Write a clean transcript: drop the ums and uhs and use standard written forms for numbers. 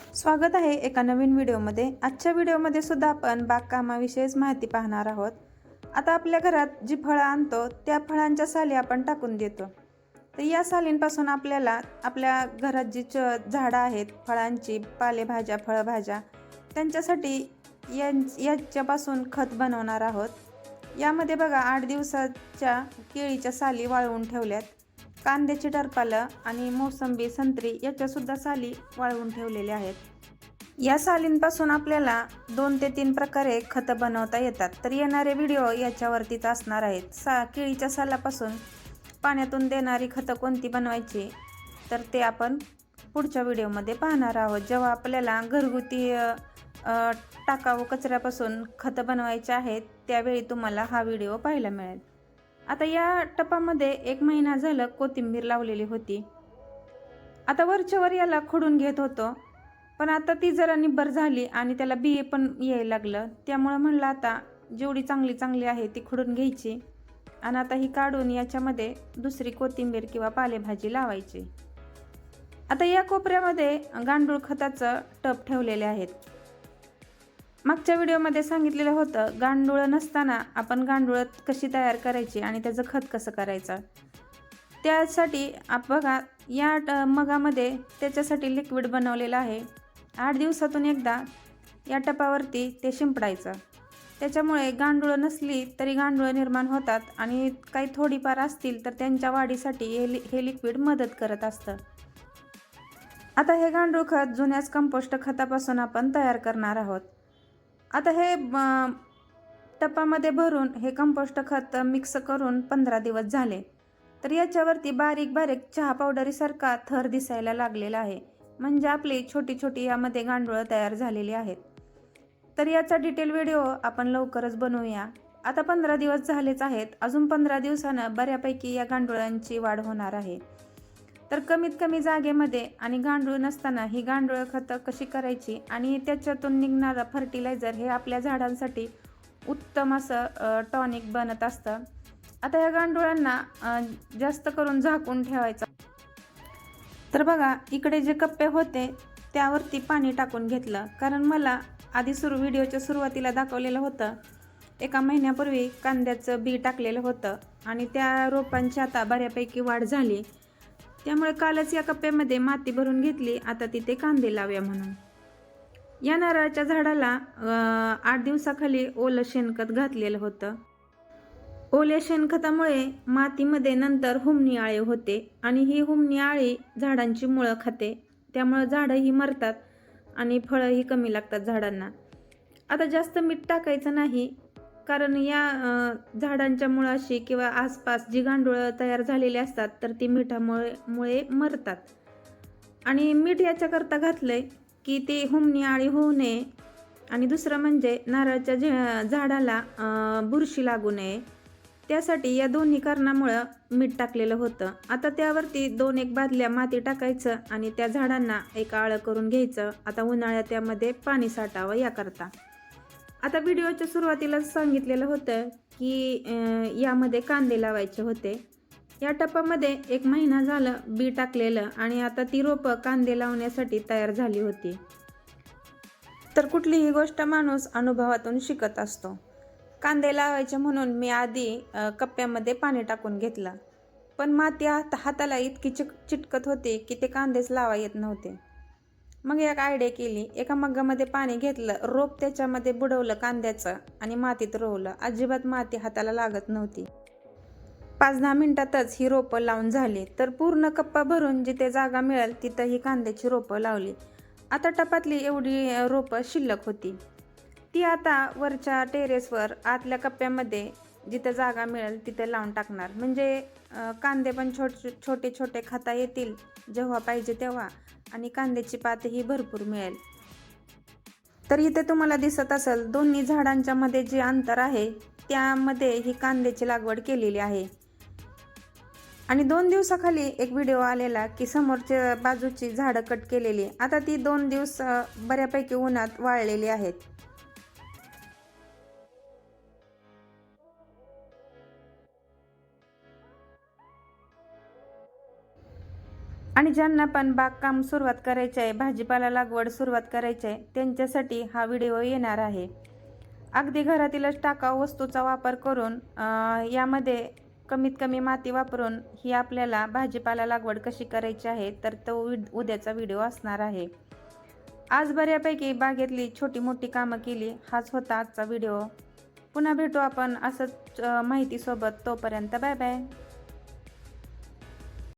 स्वागत आहे एका नवीन व्हिडिओमध्ये। आजच्या व्हिडिओमध्ये सुद्धा आपण बागकामाविषयीच माहिती पाहणार आहोत। आता आपल्या घरात जी फळं आणतो त्या फळांच्या साली आपण टाकून देतो, तर या सालींपासून आपल्याला आपल्या घरात जी झाडं आहेत फळांची, पालेभाज्या, फळभाज्या, त्यांच्यासाठी याच्यापासून खत बनवणार आहोत। यामध्ये बघा 8 दिवसाच्या केळीच्या साली वाळवून ठेवल्यात, कांद्याची टरपालं आणि मोसंबी, संत्री याच्या सुद्धा साली वाळवून ठेवलेले आहेत। या सालींपासून आपल्याला 2 ते 3 प्रकारे खत बनवता येतात, तर येणारे व्हिडिओ याच्यावरतीच असणार आहेत। केळीच्या सालापासून पाण्यातून देणारी खतं कोणती बनवायची तर ते आपण पुढच्या व्हिडिओमध्ये पाहणार आहोत। जेव्हा आपल्याला घरगुती टाकाऊ कचऱ्यापासून खतं बनवायचे आहेत त्यावेळी तुम्हाला हा व्हिडिओ पाहायला मिळेल। आता या टपामध्ये 1 महिना झालं कोथिंबीर लावलेली होती। आता वरच्यावर याला खोडून घेत होतो, पण आता ती जरा निब्बर झाली आणि त्याला बिये पण यायला लागलं, त्यामुळे म्हणलं आता जेवढी चांगली आहे ती खोडून घ्यायची आणि आता ही काढून याच्यामध्ये दुसरी कोथिंबीर किंवा पालेभाजी लावायची। आता या कोपऱ्यामध्ये गांडूळ खताचं टब ठेवलेले आहेत। मागच्या व्हिडिओमध्ये सांगितलेलं होतं गांडूळ नसताना आपण गांडूळ कशी तयार करायची आणि त्याचं खत कसं करायचं। त्यासाठी बघा या मगामध्ये त्याच्यासाठी लिक्विड बनवलेलं आहे। 8 दिवसातून एकदा या टपावरती ते शिंपडायचं, त्याच्यामुळे गांडूळ नसली तरी गांडूळ निर्माण होतात आणि काही थोडीफार असतील तर त्यांच्या वाढीसाठी हे लिक्विड मदत करत असतं। आता हे गांडूळ खत जुन्याच कंपोस्ट खतापासून आपण तयार करणार आहोत। आता हे टपामध्ये भरून हे कंपोस्ट खत मिक्स करून 15 दिवस झाले, तर याच्यावरती बारीक बारीक चहा पावडरीसारखा थर दिसायला लागलेला आहे, म्हणजे आपली छोटी छोटी यामध्ये गांडूळ तयार झालेली आहेत। तर याचा डिटेल व्हिडिओ आपण लवकरच बनवूया। आता 15 दिवस झालेच आहेत, अजून 15 दिवसानं बऱ्यापैकी या गांडुळांची वाढ होणार आहे। तर कमीत कमी जागेमध्ये आणि गांडूळ नसताना ही गांडूळ खतं कशी करायची आणि त्याच्यातून निघणारं फर्टिलायझर हे आपल्या झाडांसाठी उत्तम असं टॉनिक बनत असतं। आता या गांडुळांना जास्त करून झाकून ठेवायचं। तर बघा इकडे जे कप्पे होते त्यावरती पाणी टाकून घेतलं, कारण मला आधी व्हिडिओच्या सुरुवातीला दाखवलेलं होतं 1 महिन्यापूर्वी कांद्याचं बी टाकलेलं होतं आणि त्या रोपांची आता बऱ्यापैकी वाढ झाली, त्यामुळे कालच या कप्प्यामध्ये माती भरून घेतली, आता तिथे कांदे लावूया म्हणून। या नारळाच्या झाडाला 8 दिवसाखाली ओलं शेणखत घातलेलं होतं। ओल्या शेणखतामुळे मातीमध्ये नंतर हुमणी आळे होते आणि ही हुमणी आळी झाडांची मुळं खाते, त्यामुळे झाडंही मरतात आणि फळंही कमी लागतात झाडांना। आता जास्त मीठ टाकायचं नाही, कारण या झाडांच्या मुळाशी किंवा आसपास जी गांडूळं तयार झालेली असतात तर ती मिठामुळे मरतात। आणि मीठ याच्याकरता घातलंय की ती हुमणी आळी होऊ नये आणि दुसरं म्हणजे नारळाच्या झाडाला बुरशी लागू नये, त्यासाठी या दोन्ही कारणामुळं मीठ टाकलेलं होतं। आता त्यावरती 2-1 बादल्या माती टाकायचं आणि त्या झाडांना एक आळं करून घ्यायचं। आता उन्हाळ्यात त्यामध्ये पाणी साठावं याकरता। आता व्हिडिओच्या सुरुवातीलाच सांगितलेलं होतं की यामध्ये कांदे लावायचे होते। या टपामध्ये 1 महिना झालं बी टाकलेलं आणि आता ती रोपं कांदे लावण्यासाठी तयार झाली होती। तर कुठलीही गोष्ट माणूस अनुभवातून शिकत असतो। कांदे लावायचे म्हणून मी आधी कप्प्यामध्ये पाणी टाकून घेतलं, पण माती हाताला इतकी चिटकत होती की ते कांदेच लावा येत नव्हते। मग एक आयडिया केली, एका मग्गामध्ये पाणी घेतलं, रोप त्याच्यामध्ये बुडवलं कांद्याचं आणि मातीत रोवलं, अजिबात माती हाताला लागत नव्हती। 5-10 मिनिटातच ही रोपं लावून झाली। तर पूर्ण कप्पा भरून जिथे जागा मिळेल तिथं ही कांद्याची रोपं लावली। आता टपातली एवढी रोपं शिल्लक होती, ती आता वरच्या टेरेसवर आतल्या कप्प्यामध्ये जिथे जागा मिळेल तिथे लावून टाकणार, म्हणजे कांदे पण छोटे छोटे खाता येतील जेव्हा पाहिजे तेव्हा आणि कांद्याची पातही भरपूर मिळेल। तर इथे तुम्हाला दिसत असेल दोन्ही झाडांच्या मध्ये जे अंतर आहे त्यामध्ये ही कांद्याची लागवड केलेली आहे। आणि 2 दिवसाखाली एक व्हिडिओ आलेला की समोरच्या बाजूची झाडं कट केलेली, आता ती 2 दिवस बऱ्यापैकी उन्हात वाळलेली आहेत। आणि ज्यांना पण बागकाम सुरुवात करायची आहे, भाजीपाला लागवड सुरुवात करायची आहे, त्यांच्यासाठी हा व्हिडिओ येणार आहे. अगदी घरातीलच टाकाऊ वस्तूचा वापर करून यामध्ये कमीत कमी माती वापरून ही आपल्याला भाजीपाला लागवड कशी करायची आहे, तर तो उद्याचा व्हिडिओ असणार आहे. आज बऱ्यापैकी बागेतली छोटी मोठी कामं केली, हाच होता आजचा व्हिडिओ. पुन्हा भेटू आपण असंच माहितीसोबत. तोपर्यंत बाय बाय.